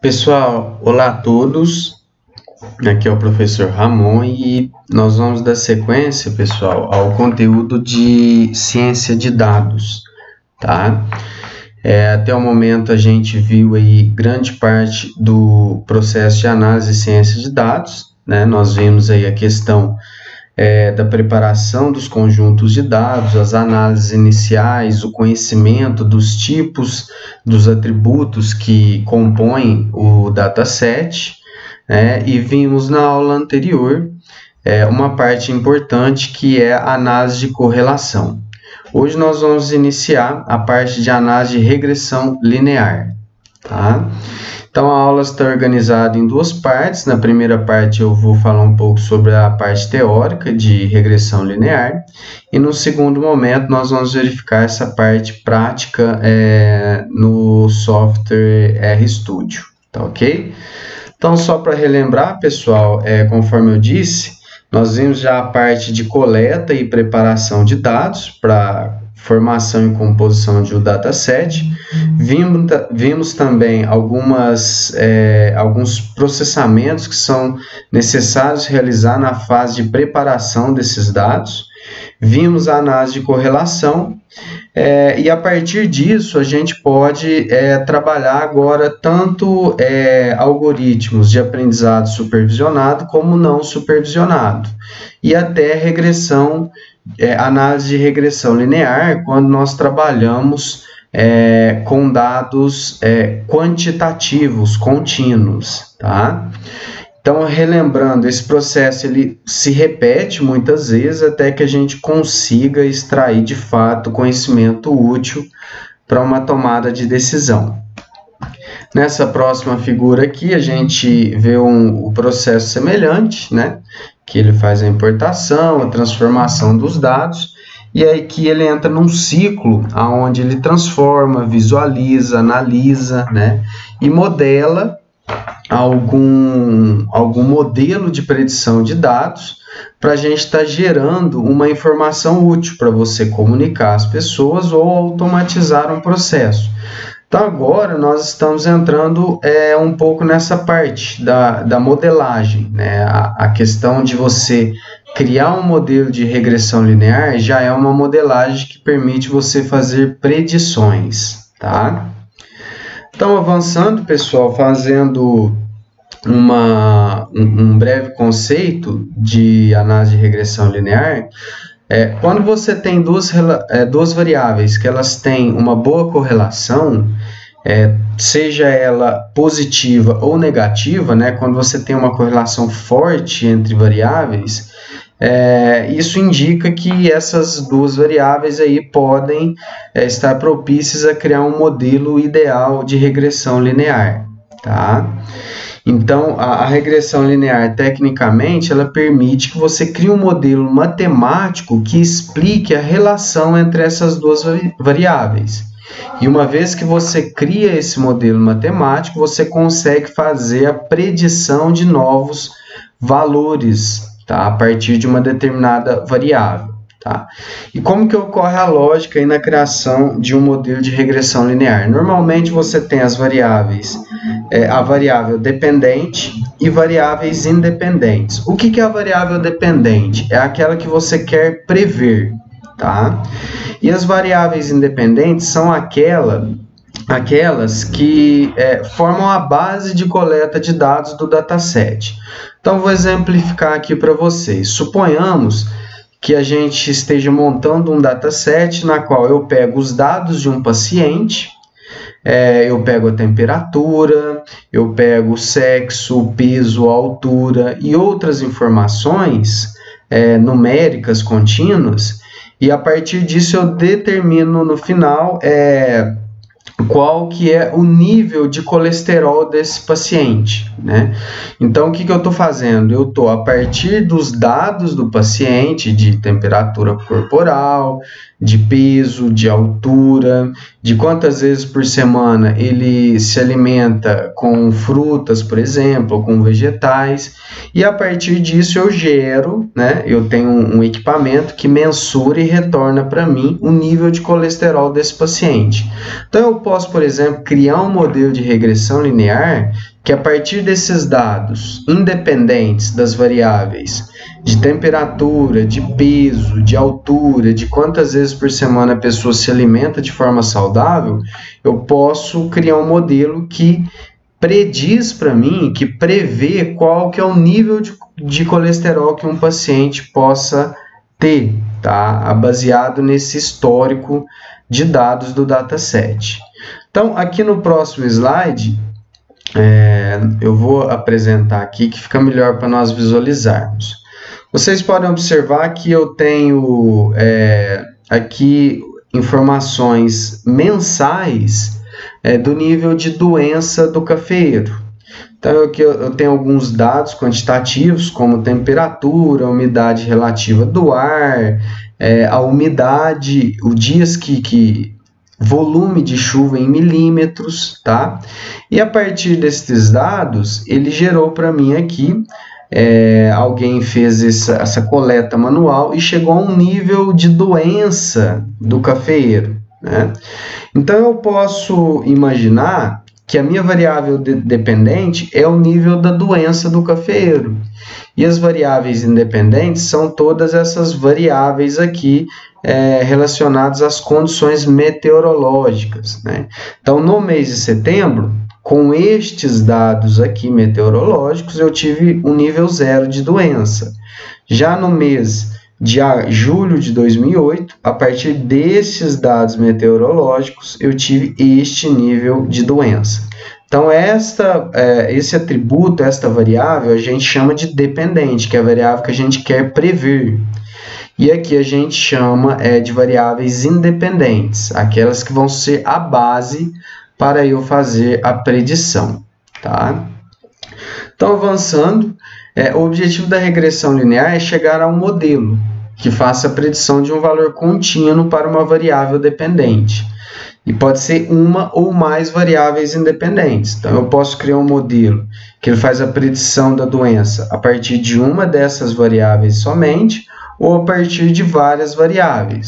Pessoal, olá a todos. Aqui é o professor Ramon e nós vamos dar sequência, pessoal, ao conteúdo de ciência de dados, tá? Até o momento a gente viu aí grande parte do processo de análise e ciência de dados, né? Nós vimos aí a questão da preparação dos conjuntos de dados, as análises iniciais, o conhecimento dos tipos, dos atributos que compõem o dataset, né? E vimos na aula anterior uma parte importante que é a análise de correlação. Hoje nós vamos iniciar a parte de análise de regressão linear, tá? Então, a aula está organizada em duas partes. Na primeira parte, eu vou falar um pouco sobre a parte teórica de regressão linear. E no segundo momento, nós vamos verificar essa parte prática no software RStudio, tá ok? Então, só para relembrar, pessoal, conforme eu disse, nós vimos já a parte de coleta e preparação de dados para formação e composição de um dataset. Vimos também alguns processamentos que são necessários realizar na fase de preparação desses dados. Vimos a análise de correlação e a partir disso a gente pode trabalhar agora tanto algoritmos de aprendizado supervisionado como não supervisionado e até regressão, análise de regressão linear, quando nós trabalhamos com dados quantitativos contínuos, tá? Então, relembrando, esse processo ele se repete muitas vezes até que a gente consiga extrair de fato conhecimento útil para uma tomada de decisão. Nessa próxima figura aqui, a gente vê o processo semelhante, né? Que ele faz a importação, a transformação dos dados, e aí que ele entra num ciclo onde ele transforma, visualiza, analisa, né? E modela algum modelo de predição de dados para a gente estar gerando uma informação útil para você comunicar às pessoas ou automatizar um processo. Então, agora nós estamos entrando um pouco nessa parte da modelagem, né? A questão de você criar um modelo de regressão linear já é uma modelagem que permite você fazer predições, tá? Então, avançando, pessoal, fazendo um breve conceito de análise de regressão linear, quando você tem duas variáveis que elas têm uma boa correlação, seja ela positiva ou negativa, né, quando você tem uma correlação forte entre variáveis, isso indica que essas duas variáveis aí podem estar propícias a criar um modelo ideal de regressão linear, tá? Então, a regressão linear, tecnicamente, ela permite que você crie um modelo matemático que explique a relação entre essas duas variáveis. E uma vez que você cria esse modelo matemático, você consegue fazer a predição de novos valores, tá? A partir de uma determinada variável, tá? E como que ocorre a lógica aí na criação de um modelo de regressão linear? Normalmente você tem as variáveis, a variável dependente e variáveis independentes. O que é a variável dependente? É aquela que você quer prever, tá? E as variáveis independentes são aquelas que formam a base de coleta de dados do dataset. Então, vou exemplificar aqui para vocês. Suponhamos que a gente esteja montando um dataset na qual eu pego os dados de um paciente, eu pego a temperatura, eu pego o sexo, o peso, a altura e outras informações numéricas contínuas, e a partir disso eu determino no final qual que é o nível de colesterol desse paciente, né? Então, o que eu estou fazendo? Eu estou, a partir dos dados do paciente, de temperatura corporal, de peso, de altura, de quantas vezes por semana ele se alimenta com frutas, por exemplo, ou com vegetais, e a partir disso eu gero, né, eu tenho um equipamento que mensura e retorna para mim o nível de colesterol desse paciente. Então eu posso, por exemplo, criar um modelo de regressão linear que a partir desses dados, independentes das variáveis de temperatura, de peso, de altura, de quantas vezes por semana a pessoa se alimenta de forma saudável, eu posso criar um modelo que prediz para mim, que prevê qual que é o nível de colesterol que um paciente possa ter, tá? Baseado nesse histórico de dados do dataset. Então, aqui no próximo slide, eu vou apresentar aqui que fica melhor para nós visualizarmos. Vocês podem observar que eu tenho aqui informações mensais do nível de doença do cafeeiro. Então, aqui eu tenho alguns dados quantitativos, como temperatura, umidade relativa do ar, a umidade, os dias volume de chuva em milímetros, tá? E a partir desses dados, ele gerou para mim aqui, alguém fez essa coleta manual e chegou a um nível de doença do cafeeiro, né? Então, eu posso imaginar que a minha variável dependente é o nível da doença do cafeeiro. E as variáveis independentes são todas essas variáveis aqui relacionadas às condições meteorológicas, né? Então, no mês de setembro, com estes dados aqui meteorológicos, eu tive um nível 0 de doença. Já no mês de julho de 2008, a partir destes dados meteorológicos, eu tive este nível de doença. Então, esse atributo, esta variável, a gente chama de dependente, que é a variável que a gente quer prever. E aqui a gente chama de variáveis independentes, aquelas que vão ser a base para eu fazer a predição, tá? Então, avançando, o objetivo da regressão linear é chegar a um modelo que faça a predição de um valor contínuo para uma variável dependente. E pode ser uma ou mais variáveis independentes. Então, eu posso criar um modelo que ele faz a predição da doença a partir de uma dessas variáveis somente, ou a partir de várias variáveis.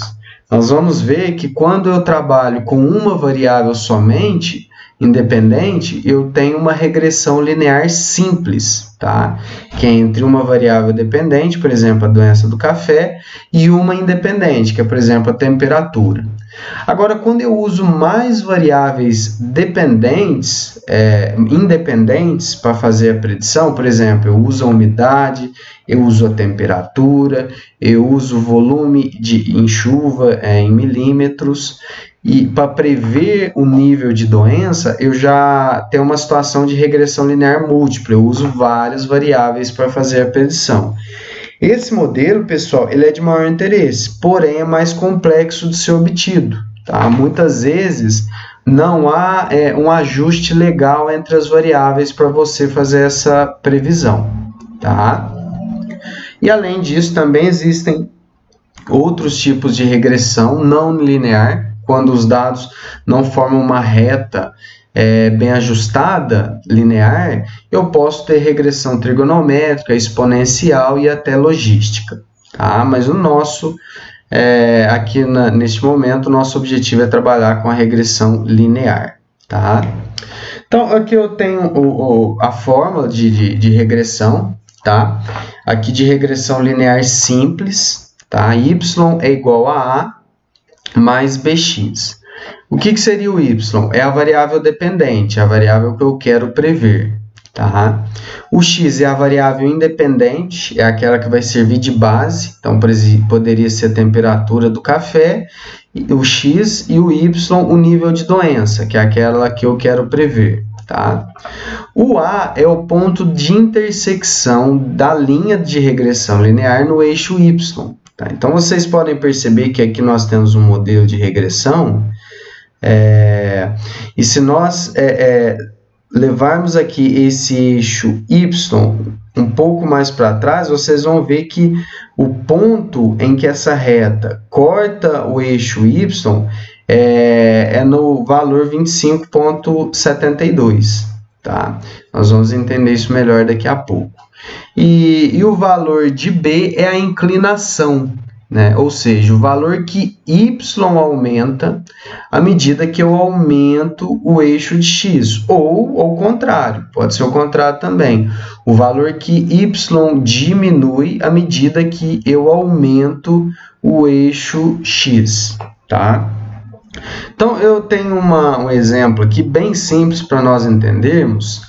Nós vamos ver que quando eu trabalho com uma variável somente, independente, eu tenho uma regressão linear simples, tá? Que é entre uma variável dependente, por exemplo, a doença do café, e uma independente, que é, por exemplo, a temperatura. Agora, quando eu uso mais variáveis independentes para fazer a predição, por exemplo, eu uso a umidade, eu uso a temperatura, eu uso o volume em chuva em milímetros, e para prever o nível de doença, eu já tenho uma situação de regressão linear múltipla, eu uso várias variáveis para fazer a predição. Esse modelo, pessoal, ele é de maior interesse, porém é mais complexo de ser obtido, tá? Muitas vezes não há um ajuste legal entre as variáveis para você fazer essa previsão, tá? E além disso, também existem outros tipos de regressão não linear, quando os dados não formam uma reta bem ajustada, linear, eu posso ter regressão trigonométrica, exponencial e até logística, tá? Mas o nosso, aqui neste momento, o nosso objetivo é trabalhar com a regressão linear, tá? Então, aqui eu tenho a fórmula de regressão, tá? Aqui de regressão linear simples, tá? Y é igual a A mais BX. O que seria o y? É a variável dependente, a variável que eu quero prever, tá? O x é a variável independente, é aquela que vai servir de base, então poderia ser a temperatura do café, o x, e o y, o nível de doença, que é aquela que eu quero prever, tá? O A é o ponto de intersecção da linha de regressão linear no eixo y, tá? Então, vocês podem perceber que aqui nós temos um modelo de regressão, e se nós levarmos aqui esse eixo y um pouco mais para trás, vocês vão ver que o ponto em que essa reta corta o eixo y é no valor 25,72, tá? Nós vamos entender isso melhor daqui a pouco. E o valor de B é a inclinação, né? Ou seja, o valor que y aumenta à medida que eu aumento o eixo de x, ou ao contrário, pode ser o contrário também, o valor que y diminui à medida que eu aumento o eixo x, tá? Então, eu tenho um exemplo aqui bem simples para nós entendermos,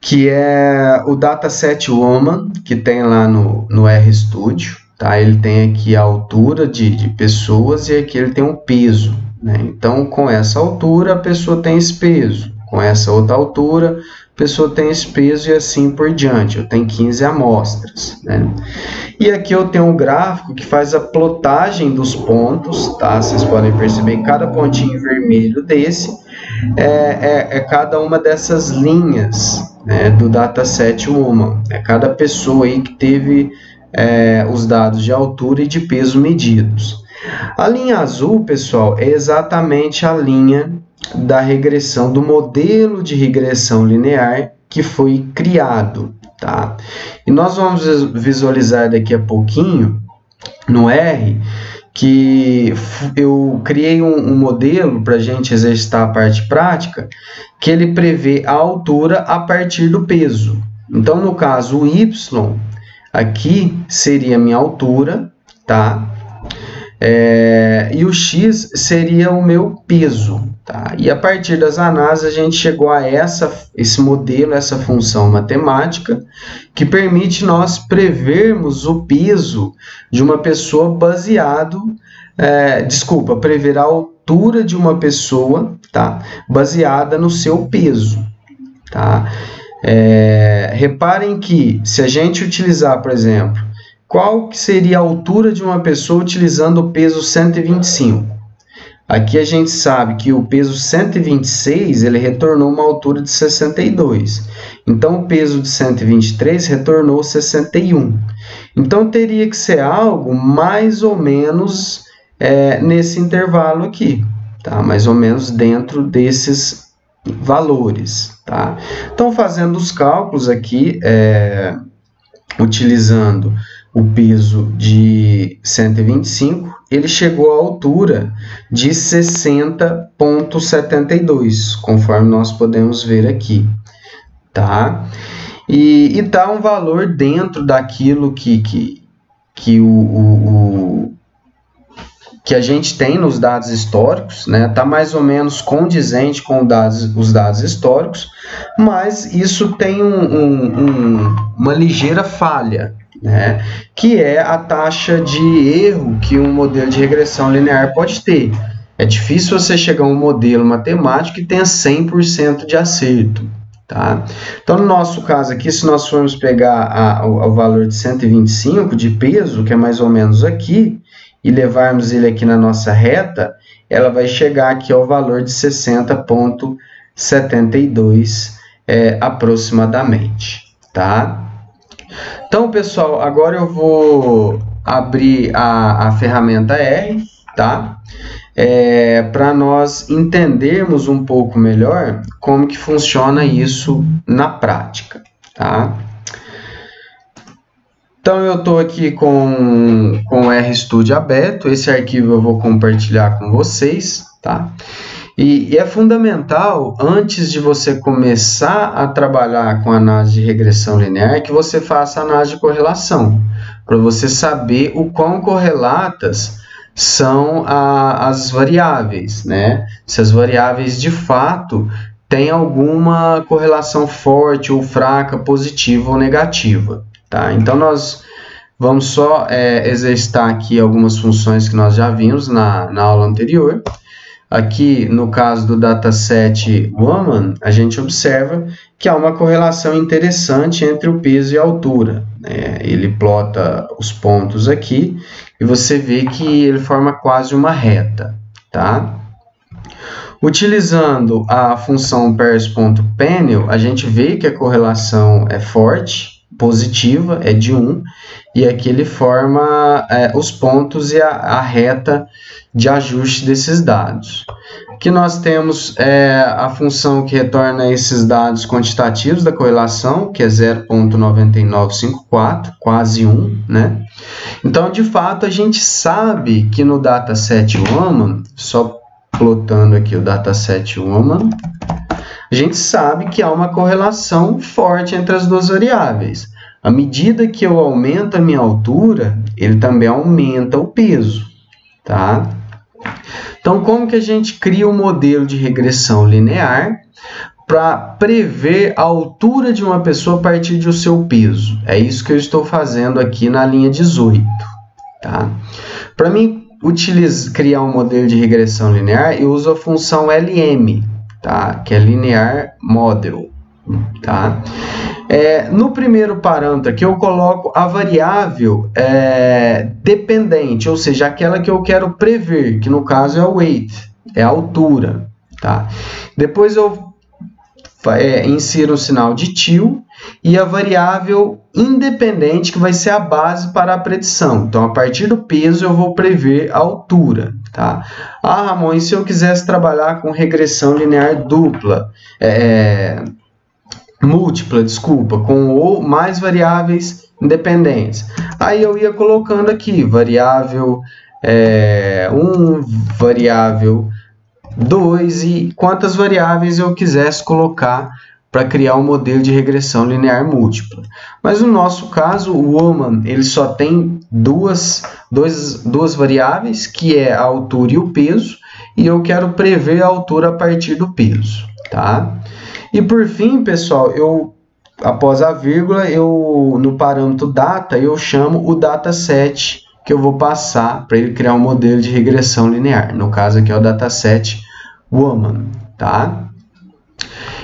que é o dataset Woman, que tem lá no RStudio, tá? Ele tem aqui a altura de pessoas e aqui ele tem um peso, né? Então, com essa altura, a pessoa tem esse peso. Com essa outra altura, a pessoa tem esse peso e assim por diante. Eu tenho 15 amostras, né? E aqui eu tenho um gráfico que faz a plotagem dos pontos, tá? Vocês podem perceber que cada pontinho vermelho desse é cada uma dessas linhas, né, do dataset Woman. É cada pessoa aí que teve os dados de altura e de peso medidos. A linha azul, pessoal, é exatamente a linha da regressão, do modelo de regressão linear que foi criado, tá? E nós vamos visualizar daqui a pouquinho, no R, que eu criei um modelo para a gente exercitar a parte prática, que ele prevê a altura a partir do peso. Então, no caso, o y aqui seria a minha altura, tá? E o x seria o meu peso, tá? E a partir das análises a gente chegou a esse modelo, essa função matemática, que permite nós prevermos o peso de uma pessoa prever a altura de uma pessoa, tá? Baseada no seu peso, tá? Reparem que se a gente utilizar, por exemplo, qual que seria a altura de uma pessoa utilizando o peso 125? Aqui a gente sabe que o peso 126, ele retornou uma altura de 62. Então, o peso de 123 retornou 61. Então, teria que ser algo mais ou menos nesse intervalo aqui, tá? Mais ou menos dentro desses valores, tá? Então, fazendo os cálculos aqui, utilizando o peso de 125, ele chegou à altura de 60,72, conforme nós podemos ver aqui, tá? E tá um valor dentro daquilo que a gente tem nos dados históricos, né? Tá mais ou menos condizente com os dados históricos, mas isso tem uma ligeira falha, né? Que é a taxa de erro que um modelo de regressão linear pode ter. É difícil você chegar a um modelo matemático que tenha 100% de acerto, tá? Então, no nosso caso aqui, se nós formos pegar o valor de 125 de peso, que é mais ou menos aqui, e levarmos ele aqui na nossa reta, ela vai chegar aqui ao valor de 60,72 aproximadamente, tá? Então, pessoal, agora eu vou abrir a ferramenta R, tá? Para nós entendermos um pouco melhor como que funciona isso na prática, tá? Então, eu estou aqui com o RStudio aberto, esse arquivo eu vou compartilhar com vocês, tá? E é fundamental, antes de você começar a trabalhar com análise de regressão linear, que você faça análise de correlação, para você saber o quão correlatas são as variáveis, né? Se as variáveis de fato têm alguma correlação forte ou fraca, positiva ou negativa, tá? Então, nós vamos só exercitar aqui algumas funções que nós já vimos na aula anterior. Aqui, no caso do dataset Woman, a gente observa que há uma correlação interessante entre o peso e a altura, né? Ele plota os pontos aqui e você vê que ele forma quase uma reta, tá? Utilizando a função pairs.panel, a gente vê que a correlação é forte, positiva, é de 1, e aqui ele forma os pontos e a reta de ajuste desses dados. Aqui nós temos a função que retorna esses dados quantitativos da correlação, que é 0,9954, quase 1, né? Então, de fato, a gente sabe que no dataset Woman, só plotando aqui o dataset Woman, a gente sabe que há uma correlação forte entre as duas variáveis. À medida que eu aumento a minha altura, ele também aumenta o peso, tá? Então, como que a gente cria um modelo de regressão linear para prever a altura de uma pessoa a partir do seu peso? É isso que eu estou fazendo aqui na linha 18, tá? Para mim criar um modelo de regressão linear, eu uso a função LM, tá? Que é Linear Model, tá? No primeiro parâmetro aqui eu coloco a variável dependente, ou seja, aquela que eu quero prever, que no caso é o weight, é a altura, tá? Depois eu insiro o sinal de till e a variável independente, que vai ser a base para a predição. Então, a partir do peso eu vou prever a altura, tá? Ah, Ramon, e se eu quisesse trabalhar com regressão linear dupla, múltipla, desculpa, com ou mais variáveis independentes. Aí eu ia colocando aqui variável 1, variável 2 e quantas variáveis eu quisesse colocar para criar um modelo de regressão linear múltipla. Mas no nosso caso, o Woman, ele só tem duas variáveis, que é a altura e o peso, e eu quero prever a altura a partir do peso, tá? E por fim, pessoal, após a vírgula, no parâmetro data, eu chamo o dataset que eu vou passar para ele criar um modelo de regressão linear. No caso aqui é o dataset Woman, tá?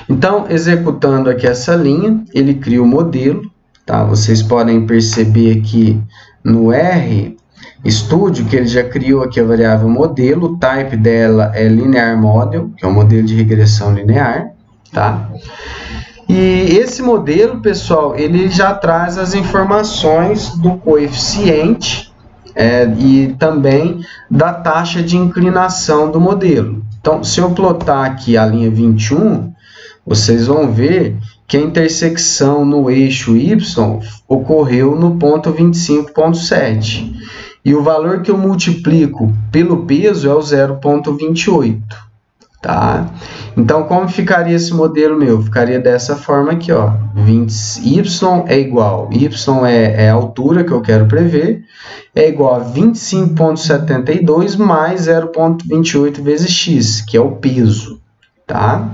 Então, executando aqui essa linha, ele cria o modelo, tá? Vocês podem perceber aqui no RStudio que ele já criou aqui a variável modelo, o type dela é Linear Model, que é um modelo de regressão linear, tá? E esse modelo, pessoal, ele já traz as informações do coeficiente e também da taxa de inclinação do modelo. Então, se eu plotar aqui a linha 21, vocês vão ver que a intersecção no eixo Y ocorreu no ponto 25,7. E o valor que eu multiplico pelo peso é o 0,28. Tá? Então, como ficaria esse modelo meu? Ficaria dessa forma aqui, ó. Y é igual, Y é a altura que eu quero prever, é igual a 25,72 mais 0,28 vezes x, que é o peso, tá?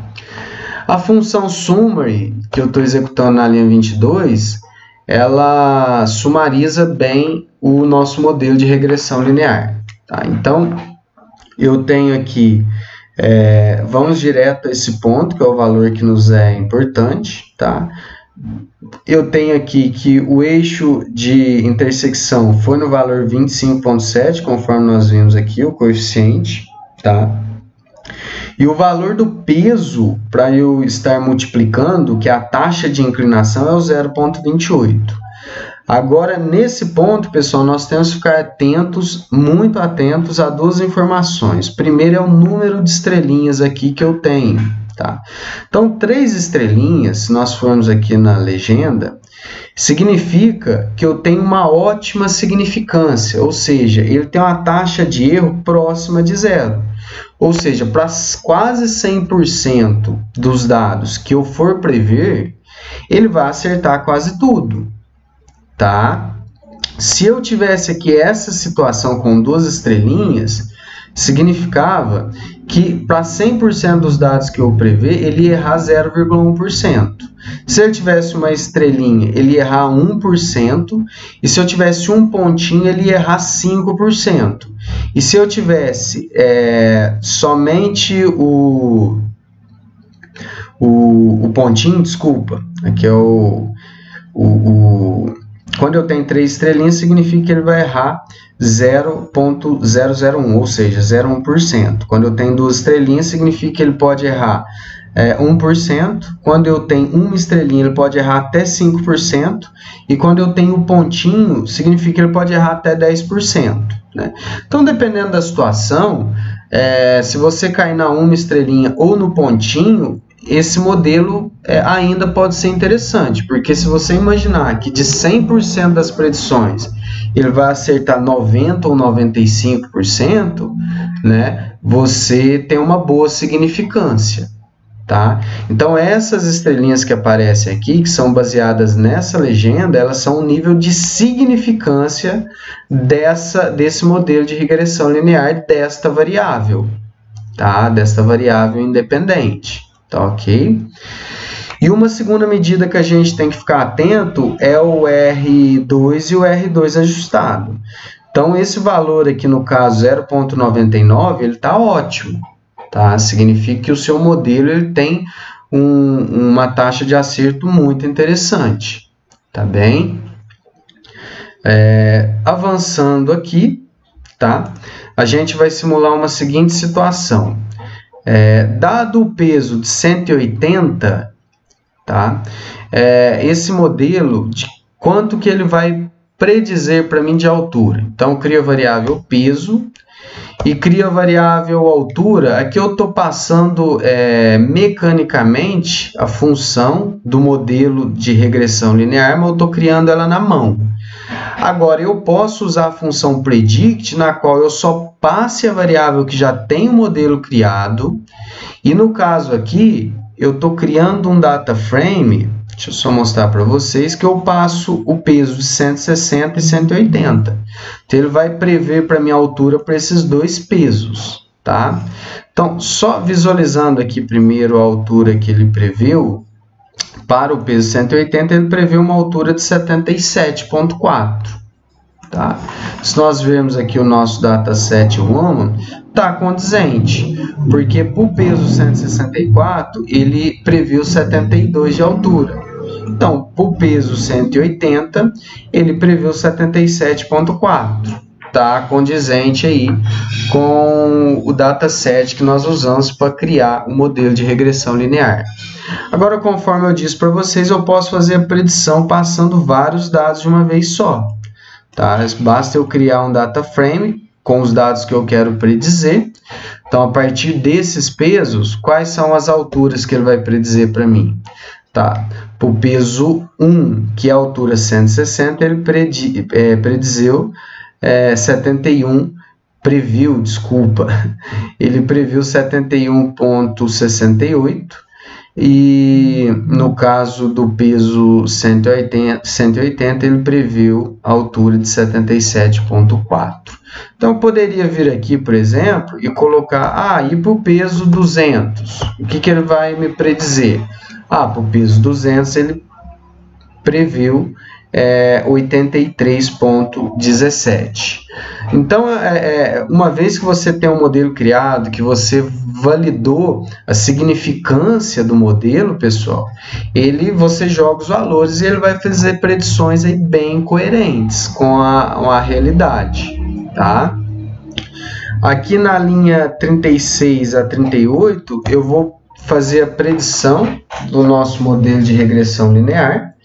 A função summary, que eu estou executando na linha 22, ela sumariza bem o nosso modelo de regressão linear, tá? Então, eu tenho aqui vamos direto a esse ponto, que é o valor que nos é importante, tá? Eu tenho aqui que o eixo de intersecção foi no valor 25,7, conforme nós vimos aqui, o coeficiente, tá? E o valor do peso, para eu estar multiplicando, que é a taxa de inclinação, é o 0,28. Agora, nesse ponto, pessoal, nós temos que ficar atentos, muito atentos a duas informações. Primeiro é o número de estrelinhas aqui que eu tenho, tá? Então, 3 estrelinhas, se nós formos aqui na legenda, significa que eu tenho uma ótima significância, ou seja, ele tem uma taxa de erro próxima de zero. Ou seja, para quase 100% dos dados que eu for prever, ele vai acertar quase tudo. Tá? Se eu tivesse aqui essa situação com 2 estrelinhas, significava que para 100% dos dados que eu prever, ele ia errar 0,1%. Se eu tivesse uma estrelinha, ele ia errar 1%, e se eu tivesse um pontinho, ele ia errar 5%. E se eu tivesse somente o pontinho, desculpa, aqui é quando eu tenho 3 estrelinhas, significa que ele vai errar 0,001, ou seja, 0,1%. Quando eu tenho 2 estrelinhas, significa que ele pode errar 1%. Quando eu tenho uma estrelinha, ele pode errar até 5%. E quando eu tenho o pontinho, significa que ele pode errar até 10%. Né? Então, dependendo da situação, se você cair na uma estrelinha ou no pontinho, esse modelo ainda pode ser interessante, porque se você imaginar que de 100% das predições ele vai acertar 90% ou 95%, né, você tem uma boa significância. Tá? Então, essas estrelinhas que aparecem aqui, que são baseadas nessa legenda, elas são o nível de significância desse modelo de regressão linear desta variável, tá? Desta variável independente, tá ok? E uma segunda medida que a gente tem que ficar atento é o R2 e o R2 ajustado. Então, esse valor aqui, no caso 0,99, ele está ótimo. Tá? Significa que o seu modelo ele tem uma taxa de acerto muito interessante. Tá bem? Avançando aqui, tá? A gente vai simular uma seguinte situação. Dado o peso de 180, tá? Esse modelo, de quanto que ele vai predizer para mim de altura? Então, eu crio a variável peso e crio a variável altura. Aqui eu estou passando mecanicamente a função do modelo de regressão linear, mas eu estou criando ela na mão. Agora, eu posso usar a função predict, na qual eu só passe a variável que já tem o modelo criado. E no caso aqui, eu estou criando um data frame. Deixa eu só mostrar para vocês que eu passo o peso de 160 e 180. Então, ele vai prever para mim a altura para esses dois pesos, tá? Então, só visualizando aqui primeiro a altura que ele preveu, para o peso 180, ele prevê uma altura de 77,4. Tá? Se nós vermos aqui o nosso dataset Woman, está condizente, porque para o peso 164, ele previu 72 de altura. Então, para o peso 180, ele previu 77,4. Está condizente aí com o dataset que nós usamos para criar o modelo de regressão linear. Agora, conforme eu disse para vocês, eu posso fazer a predição passando vários dados de uma vez só. Tá? Basta eu criar um data frame com os dados que eu quero predizer. Então, a partir desses pesos, quais são as alturas que ele vai predizer para mim? Tá? Para o peso 1, que é a altura 160, ele previu 71,68. E no caso do peso 180, ele previu a altura de 77,4. Então, eu poderia vir aqui, por exemplo, e colocar, e para o peso 200, o que ele vai me predizer? Para o peso 200, ele previu 83,17. Então, uma vez que você tem um modelo criado, que você validou a significância do modelo, pessoal, você joga os valores e ele vai fazer predições aí bem coerentes com a realidade, tá? Aqui na linha 36 a 38, eu vou fazer a predição do nosso modelo de regressão linear.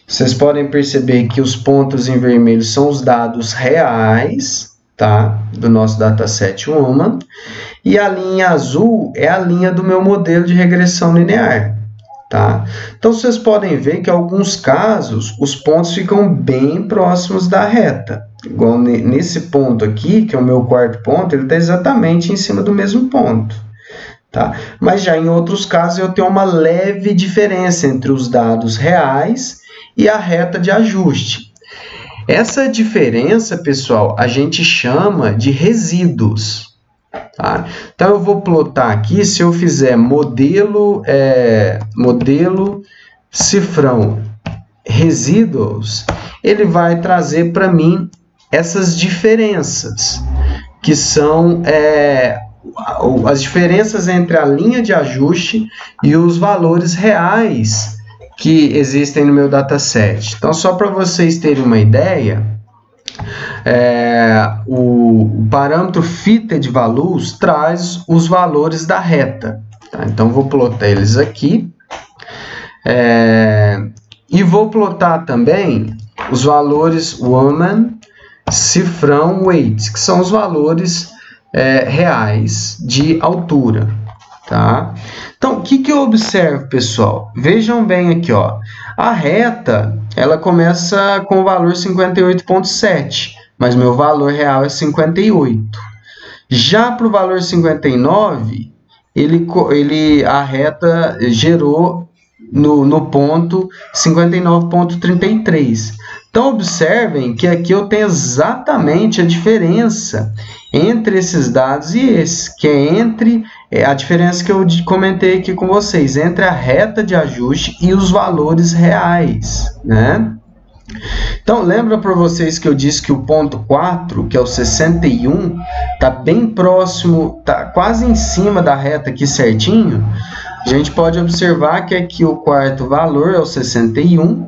Vocês podem perceber que os pontos em vermelho são os dados reais, tá? Do nosso dataset Woman. E a linha azul é a linha do meu modelo de regressão linear, tá? Então, vocês podem ver que em alguns casos os pontos ficam bem próximos da reta. Igual nesse ponto aqui, que é o meu quarto ponto, ele está exatamente em cima do mesmo ponto. Tá? Mas já em outros casos eu tenho uma leve diferença entre os dados reais e a reta de ajuste. Essa diferença, pessoal, a gente chama de resíduos. Tá? Então, eu vou plotar aqui, se eu fizer modelo cifrão resíduos, ele vai trazer para mim essas diferenças, que são as diferenças entre a linha de ajuste e os valores reais que existem no meu dataset. Então, só para vocês terem uma ideia, o parâmetro fitted values traz os valores da reta. Tá? Então, vou plotar eles aqui. E vou plotar também os valores woman, cifrão, weight, que são os valores reais de altura. Tá? Então, o que eu observo, pessoal? Vejam bem aqui, ó. A reta, ela começa com o valor 58,7, mas meu valor real é 58. Já para o valor 59, a reta gerou no ponto 59,33. Então, observem que aqui eu tenho exatamente a diferença entre esses dados e esse, que é entre a diferença que eu comentei aqui com vocês, entre a reta de ajuste e os valores reais, né? Então, lembra para vocês que eu disse que o ponto 4, que é o 61, está bem próximo, está quase em cima da reta aqui certinho? A gente pode observar que aqui o quarto valor é o 61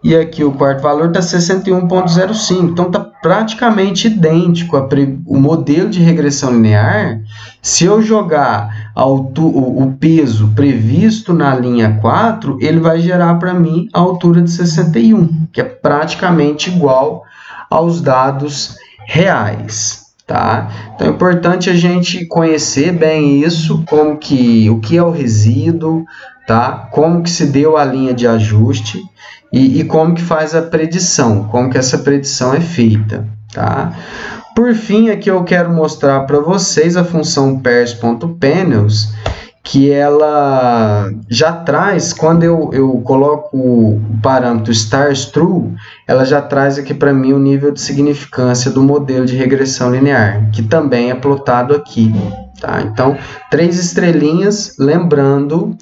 e aqui o quarto valor está 61,05. Então, está praticamente idêntico o modelo de regressão linear. Se eu jogar o peso previsto na linha 4, ele vai gerar para mim a altura de 61, que é praticamente igual aos dados reais. Tá? Então, é importante a gente conhecer bem isso, o que é o resíduo, tá? Como que se deu a linha de ajuste e como que faz a predição, como que essa predição é feita. Tá? Por fim, aqui eu quero mostrar para vocês a função pairs.panels, que ela já traz, quando eu coloco o parâmetro stars true, ela já traz aqui para mim o nível de significância do modelo de regressão linear, que também é plotado aqui. Tá? Então, 3 estrelinhas, lembrando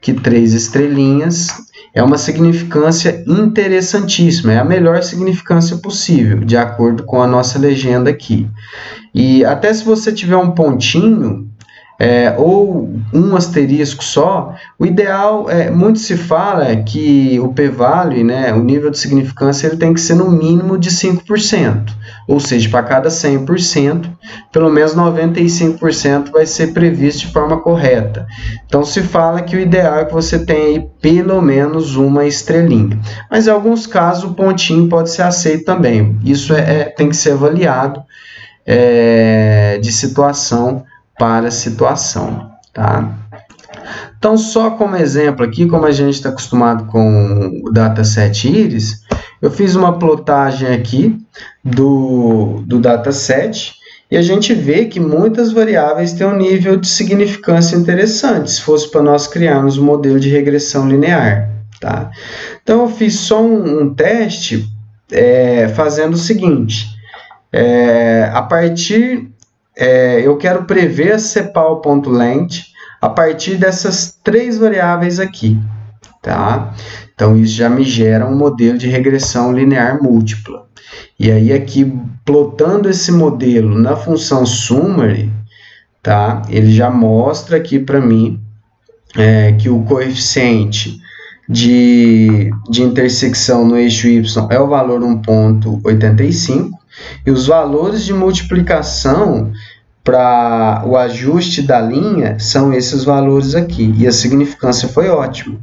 que 3 estrelinhas é uma significância interessantíssima, é a melhor significância possível, de acordo com a nossa legenda aqui. E até se você tiver um pontinho, ou um asterisco só, o ideal, muito se fala que o p-value, né, o nível de significância, ele tem que ser no mínimo de 5%, ou seja, para cada 100%, pelo menos 95% vai ser previsto de forma correta. Então, se fala que o ideal é que você tenha aí pelo menos uma estrelinha. Mas em alguns casos o pontinho pode ser aceito também. Isso tem que ser avaliado de situação para situação, tá? Então, só como exemplo aqui, como a gente está acostumado com o dataset Iris, eu fiz uma plotagem aqui do dataset e a gente vê que muitas variáveis têm um nível de significância interessante, se fosse para nós criarmos um modelo de regressão linear, tá? Então, eu fiz só um teste fazendo o seguinte, a partir... eu quero prever a cepal.length a partir dessas 3 variáveis aqui, tá? Então, isso já me gera um modelo de regressão linear múltipla. E aí, aqui, plotando esse modelo na função summary, tá? Ele já mostra aqui para mim que o coeficiente de intersecção no eixo Y é o valor 1,85, e os valores de multiplicação para o ajuste da linha são esses valores aqui, e a significância foi ótima.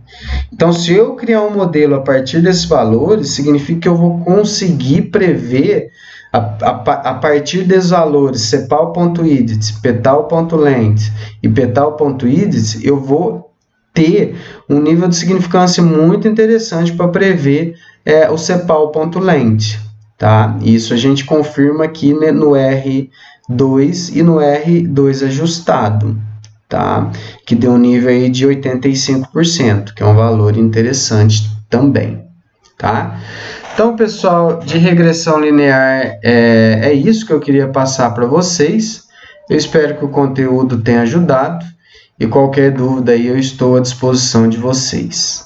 Então, se eu criar um modelo a partir desses valores, significa que eu vou conseguir prever, a partir desses valores, cepal.idit, petal.length e petal.idit, eu vou ter um nível de significância muito interessante para prever o cepal.length. Tá? Isso a gente confirma aqui, né, no R2 e no R2 ajustado, tá? Que deu um nível aí de 85%, que é um valor interessante também. Tá? Então, pessoal, de regressão linear é isso que eu queria passar para vocês. Eu espero que o conteúdo tenha ajudado e qualquer dúvida aí eu estou à disposição de vocês.